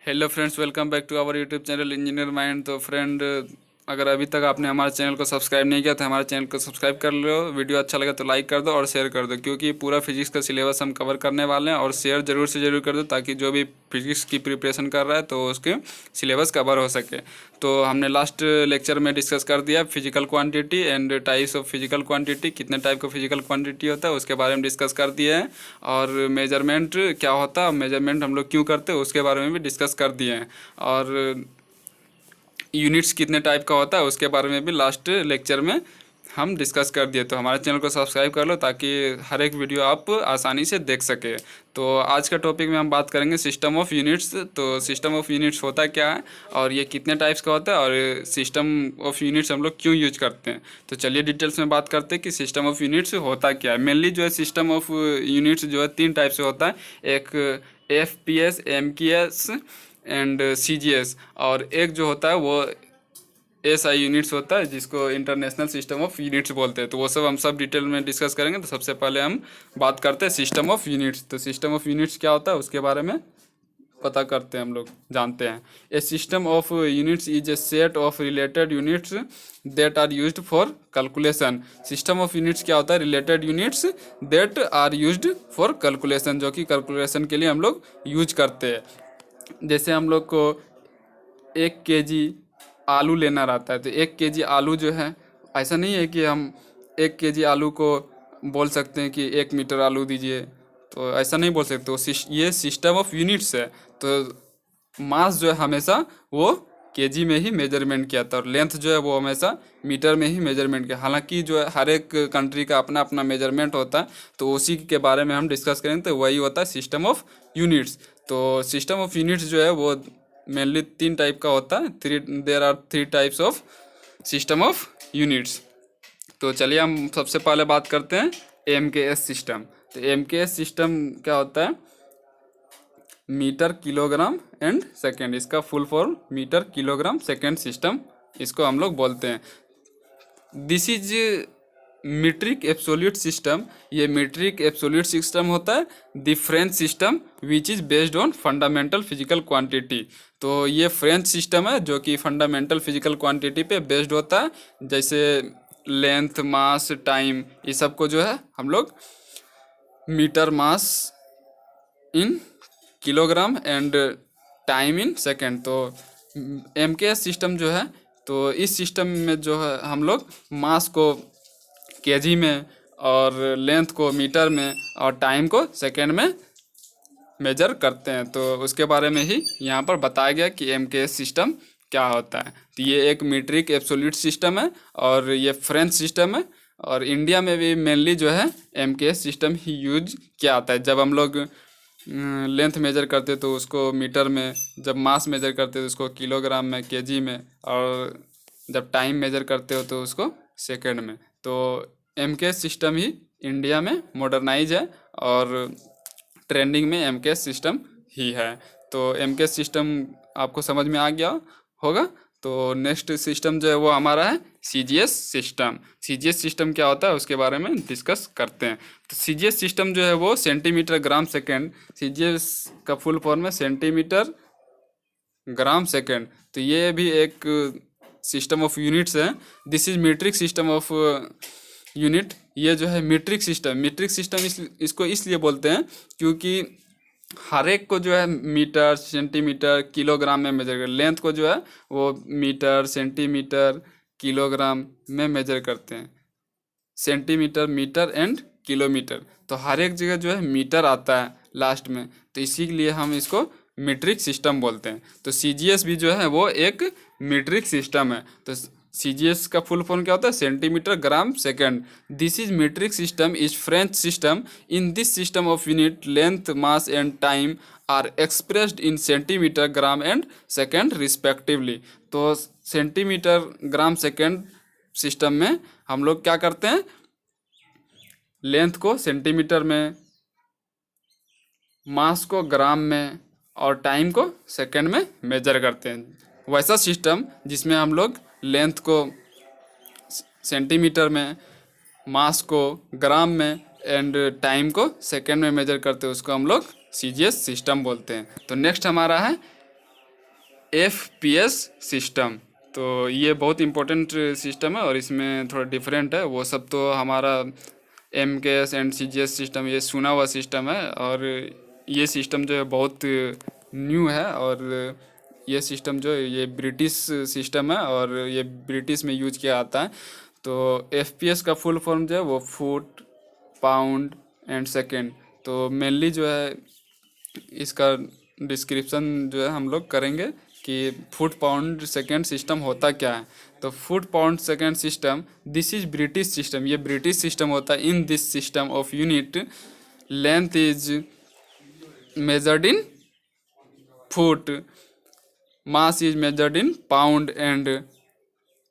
Hello friends, welcome back to our YouTube channel engineer mind. तो friend, अगर अभी तक आपने हमारे चैनल को सब्सक्राइब नहीं किया तो हमारे चैनल को सब्सक्राइब कर लो। वीडियो अच्छा लगे तो लाइक कर दो और शेयर कर दो, क्योंकि पूरा फिजिक्स का सिलेबस हम कवर करने वाले हैं। और शेयर जरूर से जरूर कर दो ताकि जो भी फिजिक्स की प्रिपरेशन कर रहा है तो उसके सिलेबस कवर हो सके। तो हमने लास्ट लेक्चर में डिस्कस कर दिया physical quantity and types of physical quantity, कितने टाइप का फिजिकल क्वांटिटी होता है उसके बारे में डिस्कस कर दिए हैं। और मेजरमेंट क्या होता है, मेजरमेंट हम लोग क्यों करते हैं उसके बारे में भी डिस्कस कर दिए हैं। और यूनिट्स कितने टाइप का होता है उसके बारे में भी लास्ट लेक्चर में हम डिस्कस कर दिए। तो हमारे चैनल को सब्सक्राइब कर लो ताकि हर एक वीडियो आप आसानी से देख सके। तो आज का टॉपिक में हम बात करेंगे सिस्टम ऑफ यूनिट्स। तो सिस्टम ऑफ यूनिट्स होता क्या है और ये कितने टाइप्स का होता है और सिस्टम ऑफ यूनिट्स हम लोग क्यों यूज करते हैं। तो चलिए डिटेल्स में बात करते हैं कि सिस्टम ऑफ यूनिट्स होता क्या है। मेनली जो है सिस्टम ऑफ यूनिट्स जो है तीन टाइप से होता है। एक FPS, MKS एंड CGS, और एक जो होता है वो SI यूनिट्स होता है जिसको इंटरनेशनल सिस्टम ऑफ यूनिट्स बोलते हैं। तो वो सब हम सब डिटेल में डिस्कस करेंगे। तो सबसे पहले हम बात करते हैं सिस्टम ऑफ यूनिट्स। तो सिस्टम ऑफ यूनिट्स क्या होता है उसके बारे में पता करते हैं, हम लोग जानते हैं। A system of units is a set of related units that are used for calculation. System of units क्या होता है? Related units that are used for calculation, जो कि कैलकुलेशन के लिए हम लोग यूज करते हैं। जैसे हम लोग को 1 kg आलू लेना रहता है तो 1 kg आलू जो है, ऐसा नहीं है कि हम 1 kg आलू को बोल सकते हैं कि 1 मीटर आलू दीजिए, तो ऐसा नहीं बोल सकते। तो ये सिस्टम ऑफ यूनिट्स है। तो मास जो है हमेशा वो केजी में ही मेजरमेंट किया था और लेंथ जो है वो हमेशा मीटर में ही मेजरमेंट किया। हालांकि जो है हर एक कंट्री का अपना अपना मेजरमेंट होता है, तो उसी के बारे में हम डिस्कस करेंगे। तो वही होता है सिस्टम ऑफ यूनिट्स। तो सिस्टम ऑफ यूनिट्स जो है वो मेनली तीन टाइप का होता है। There are 3 types of system of units. तो चलिए हम सबसे पहले बात करते हैं MKS सिस्टम। तो MKS सिस्टम क्या होता है? मीटर किलोग्राम एंड सेकेंड, इसका full form metre kilogram second system इसको हम लोग बोलते हैं। This is metric absolute system. ये मीट्रिक एब्सोल्यूट सिस्टम होता है the French system which is based on fundamental physical quantity. तो ये फ्रेंच सिस्टम है जो कि फंडामेंटल फिजिकल क्वांटिटी पे बेस्ड होता है, जैसे लेंथ, मास, टाइम, ये सब को जो है हम लोग metre, mass in kilogram and time in second. तो MKS सिस्टम जो है, तो इस सिस्टम में जो है हम लोग मास को केजी में और लेंथ को मीटर में और टाइम को सेकेंड में मेजर करते हैं। तो उसके बारे में ही यहाँ पर बताया गया कि MKS सिस्टम क्या होता है। तो ये एक मीट्रिक एब्सोल्यूट सिस्टम है और ये फ्रेंच सिस्टम है। और इंडिया में भी मेनली जो है MKS सिस्टम ही यूज किया आता है। जब हम लोग लेंथ मेजर करते तो उसको मीटर में, जब मास मेजर करते तो उसको किलोग्राम में, केजी में, और जब टाइम मेजर करते हो तो उसको सेकेंड में। तो MKS सिस्टम ही इंडिया में मॉडर्नाइज है और ट्रेंडिंग में MKS सिस्टम ही है। तो MKS सिस्टम आपको समझ में आ गया होगा। तो नेक्स्ट सिस्टम जो है वो हमारा है CGS सिस्टम। CGS सिस्टम क्या होता है उसके बारे में डिस्कस करते हैं। तो CGS सिस्टम जो है वो सेंटीमीटर ग्राम सेकेंड, CGS का फुल फॉर्म है सेंटीमीटर ग्राम सेकेंड। तो ये भी एक सिस्टम ऑफ यूनिट्स है। This is metric system of unit. ये जो है मीट्रिक सिस्टम इसको इसलिए बोलते हैं क्योंकि हर एक को जो है मीटर, सेंटीमीटर, किलोग्राम में मेजर कर, लेंथ को जो है वो मीटर, सेंटीमीटर, किलोग्राम में मेजर करते हैं। Centimetre, metre and kilometre. तो हर एक जगह जो है मीटर आता है लास्ट में, तो इसीलिए हम इसको मीट्रिक सिस्टम बोलते हैं। तो CGS भी जो है वो एक मीट्रिक सिस्टम है। तो CGS का फुल फॉर्म क्या होता है? Centimetre gram second. This is metric system is French system. In this system of unit length, mass and time are expressed in centimetre gram and second respectively. तो centimetre gram second system में हम लोग क्या करते हैं? Length को centimetre में, मास को ग्राम में और टाइम को सेकंड में मेजर करते हैं। वैसा सिस्टम जिसमें हम लोग लेंथ को सेंटीमीटर में, मास को ग्राम में एंड टाइम को सेकंड में मेजर करते हैं उसको हम लोग CGS सिस्टम बोलते हैं। तो नेक्स्ट हमारा है FPS सिस्टम। तो ये बहुत इम्पोर्टेंट सिस्टम है और इसमें थोड़ा डिफरेंट है। वो सब तो हमारा MKS एंड CGS सिस्टम ये सुना हुआ सिस्टम है, और ये सिस्टम जो है बहुत न्यू है। और ये सिस्टम जो है ये ब्रिटिश सिस्टम है और ये ब्रिटिश में यूज किया आता है। तो FPS का फुल फॉर्म जो है वो फुट, पाउंड एंड सेकेंड। तो मेनली जो है इसका डिस्क्रिप्शन जो है हम लोग करेंगे कि फुट पाउंड सेकेंड सिस्टम होता क्या है। तो foot pound second system, this is British system, ये ब्रिटिश सिस्टम होता है। इन this system of unit length is measured in foot, mass is measured in pound and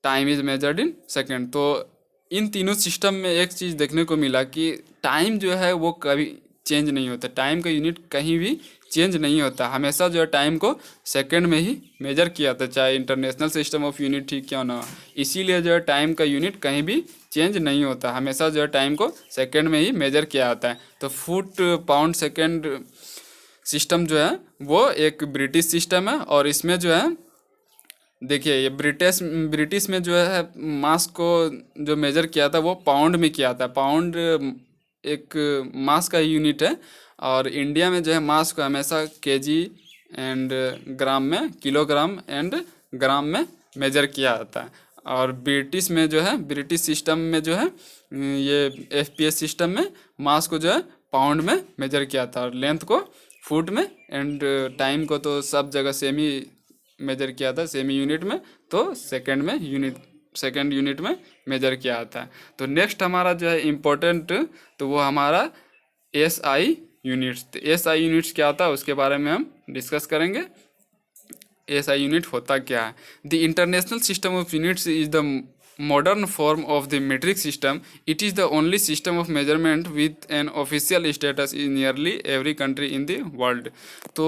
time is measured in second. तो इन तीनों system में एक चीज़ देखने को मिला कि टाइम जो है वो कभी चेंज नहीं होता, टाइम का यूनिट कहीं भी चेंज नहीं होता। हमेशा जो है टाइम को सेकंड में ही मेजर किया था, चाहे इंटरनेशनल सिस्टम ऑफ यूनिट ही क्यों ना हो। इसीलिए जो है टाइम का यूनिट कहीं भी चेंज नहीं होता, हमेशा जो है टाइम को सेकंड में ही मेजर किया जाता है। तो फुट पाउंड सेकंड सिस्टम जो है वो एक ब्रिटिश सिस्टम है। और इसमें जो है देखिए, ये ब्रिटिश में जो है मास को जो मेजर किया था वो पाउंड में किया था। पाउंड एक मास का यूनिट है, और इंडिया में जो है मास को हमेशा केजी एंड ग्राम में, किलोग्राम एंड ग्राम में मेजर किया जाता है। और ब्रिटिश में जो है, ब्रिटिश सिस्टम में जो है ये FPS सिस्टम में मास को जो है पाउंड में मेजर किया था, और लेंथ को फुट में, एंड टाइम को तो सब जगह सेम ही मेजर किया था, सेमी यूनिट में। तो सेकेंड यूनिट में मेजर किया जाता है। तो नेक्स्ट हमारा जो है इम्पोर्टेंट, तो वो हमारा SI यूनिट्स। तो SI यूनिट्स क्या होता है उसके बारे में हम डिस्कस करेंगे। SI यूनिट होता क्या है? The international system of units is the modern form of the metric system. It is the only system of measurement with an official status in nearly every country in the world. तो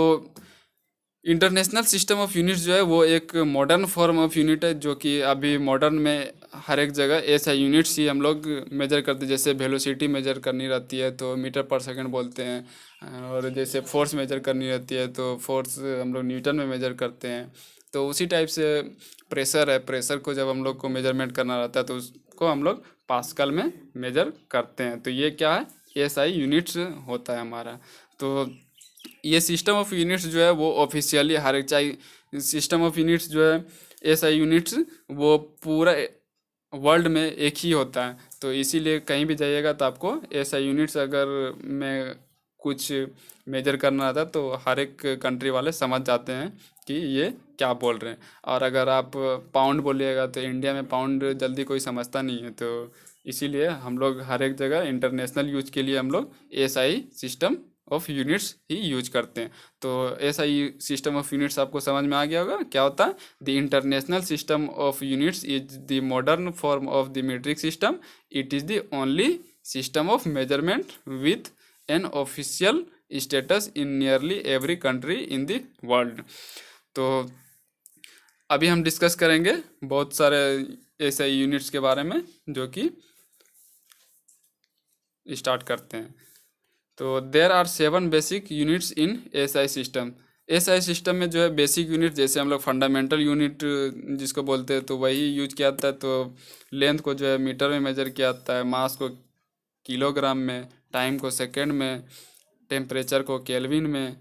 international system of units जो है वो एक modern form of unit है, जो कि अभी modern में हर एक जगह SI यूनिट्स ही हम लोग मेजर करते हैं। जैसे वेलोसिटी मेजर करनी रहती है तो मीटर पर सेकंड बोलते हैं, और जैसे फोर्स मेजर करनी रहती है तो फोर्स हम लोग न्यूटन में मेजर करते हैं। तो उसी टाइप से प्रेशर है, प्रेशर को जब हम लोग को मेजरमेंट करना रहता है तो उसको हम लोग पास्कल में मेजर करते हैं। तो ये क्या है? SI यूनिट्स होता है हमारा। तो ये सिस्टम ऑफ यूनिट्स जो है वो ऑफिशियली हर एक, चाहे सिस्टम ऑफ यूनिट्स जो है SI यूनिट्स वो पूरा वर्ल्ड में एक ही होता है। तो इसीलिए कहीं भी जाइएगा तो आपको SI यूनिट्स अगर में कुछ मेजर करना रहता है तो हर एक कंट्री वाले समझ जाते हैं कि ये क्या बोल रहे हैं। और अगर आप पाउंड बोलिएगा तो इंडिया में पाउंड जल्दी कोई समझता नहीं है। तो इसीलिए हम लोग हर एक जगह इंटरनेशनल यूज के लिए हम लोग SI system of units he use करते हैं। तो SI सिस्टम ऑफ यूनिट्स आपको समझ में आ गया होगा क्या होता है। The international system of units is the modern form of the metric system. It is the only system of measurement with an official status in nearly every country in the world. तो अभी हम discuss करेंगे बहुत सारे SI units के बारे में, जो कि स्टार्ट करते हैं। तो there are 7 basic units in SI system. SI system में जो है बेसिक यूनिट, जैसे हम लोग फंडामेंटल यूनिट जिसको बोलते हैं तो वही यूज किया जाता है। तो लेंथ को जो है मीटर में मेजर किया जाता है, मास को किलोग्राम में, टाइम को सेकेंड में, टेम्परेचर को केल्विन में,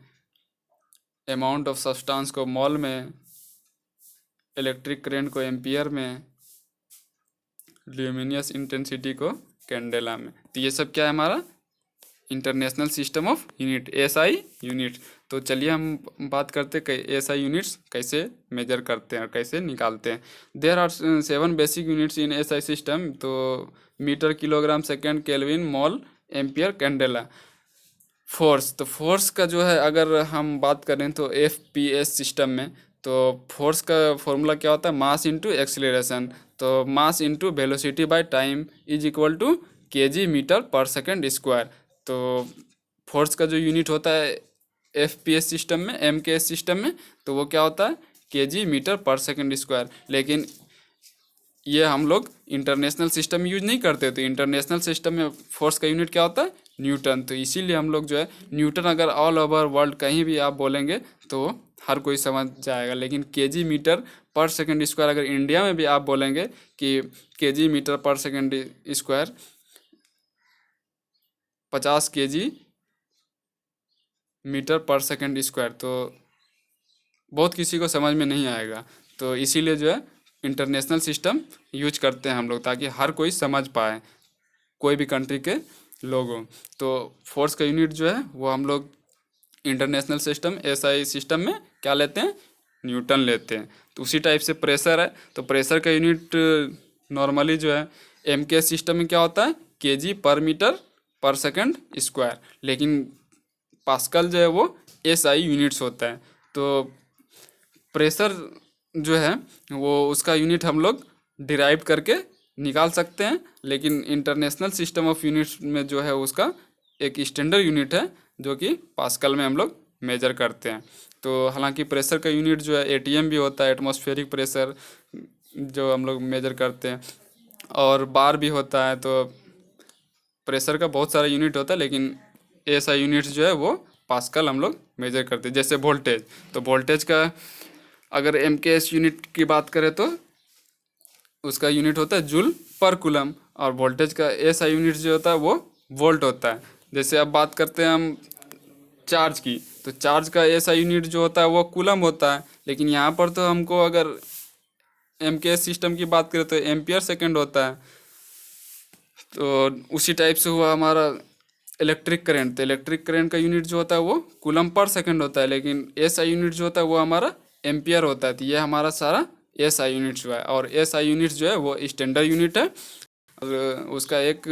अमाउंट ऑफ सब्सटेंस को मोल में, इलेक्ट्रिक करंट को एम्पियर में, ल्यूमिनियस इंटेंसिटी को कैंडेला में। तो ये सब क्या है? हमारा international system of unit, SI unit. तो चलिए हम बात करते हैं SI यूनिट्स कैसे मेजर करते हैं और कैसे निकालते हैं। There are 7 basic units in SI system. तो metre, kilogram, second, kelvin, mole, ampere, candela. Force, तो फोर्स का जो है अगर हम बात करें तो FPS सिस्टम में, तो फोर्स का फॉर्मूला क्या होता है? Mass into acceleration. तो mass into velocity by time is equal to kg metre per second square. तो फोर्स का जो यूनिट होता है FPS सिस्टम में, MKS सिस्टम में, तो वो क्या होता है? kg metre per second square. लेकिन ये हम लोग इंटरनेशनल सिस्टम में यूज नहीं करते। तो इंटरनेशनल सिस्टम में फोर्स का यूनिट क्या होता है? न्यूटन। तो इसीलिए हम लोग जो है न्यूटन अगर ऑल ओवर वर्ल्ड कहीं भी आप बोलेंगे तो हर कोई समझ जाएगा। लेकिन केजी मीटर पर सेकंड स्क्वायर अगर इंडिया में भी आप बोलेंगे कि केजी मीटर पर सेकंड स्क्वायर 50 केजी मीटर पर सेकंड स्क्वायर, तो बहुत किसी को समझ में नहीं आएगा। तो इसीलिए जो है इंटरनेशनल सिस्टम यूज करते हैं हम लोग, ताकि हर कोई समझ पाए, कोई भी कंट्री के लोग हों। तो फोर्स का यूनिट जो है वो हम लोग इंटरनेशनल सिस्टम एसआई सिस्टम में क्या लेते हैं, न्यूटन लेते हैं। तो उसी टाइप से प्रेशर है, तो प्रेशर का यूनिट नॉर्मली जो है एम के सिस्टम में क्या होता है, केजी पर मीटर पर सेकंड स्क्वायर, लेकिन पास्कल जो है वो एसआई यूनिट्स होता है। तो प्रेशर जो है वो उसका यूनिट हम लोग डिराइव करके निकाल सकते हैं, लेकिन इंटरनेशनल सिस्टम ऑफ यूनिट्स में जो है उसका एक स्टैंडर्ड यूनिट है जो कि पास्कल में हम लोग मेजर करते हैं। तो हालांकि प्रेशर का यूनिट जो है एटीएम भी होता है, एटमॉस्फेरिक प्रेशर जो हम लोग मेजर करते हैं, और बार भी होता है। तो प्रेशर का बहुत सारा यूनिट होता है, लेकिन ऐसा यूनिट्स जो है वो पास्कल हम लोग मेजर करते हैं। जैसे वोल्टेज, तो वोल्टेज का अगर एम के एस यूनिट की बात करें तो उसका यूनिट होता है जूल पर कूलम, और वोल्टेज का ऐसा यूनिट जो होता है वो वोल्ट होता है। जैसे अब बात करते हैं हम चार्ज की, तो चार्ज का ऐसा यूनिट जो होता है वो कूलम होता है, लेकिन यहाँ पर तो हमको अगर एम के एस सिस्टम की बात करें तो एम्पियर सेकेंड होता है। तो उसी टाइप से हुआ हमारा इलेक्ट्रिक करंट, तो इलेक्ट्रिक करंट का यूनिट जो होता है वो कूलम पर सेकंड होता है, लेकिन एस आई यूनिट जो होता है वो हमारा एम्पियर होता है। तो ये हमारा सारा एस आई यूनिट जो है, और एस आई यूनिट जो है वो स्टैंडर्ड यूनिट है, और उसका एक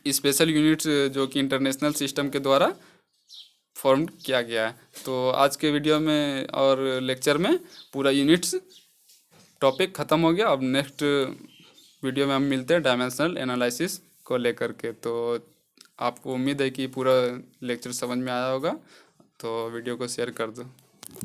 स्पेशल यूनिट जो कि इंटरनेशनल सिस्टम के द्वारा फॉर्म किया गया है। तो आज के वीडियो में और लेक्चर में पूरा यूनिट्स टॉपिक ख़त्म हो गया। अब नेक्स्ट वीडियो में हम मिलते हैं डायमेंशनल एनालिसिस को लेकर के। तो आपको उम्मीद है कि पूरा लेक्चर समझ में आया होगा, तो वीडियो को शेयर कर दो।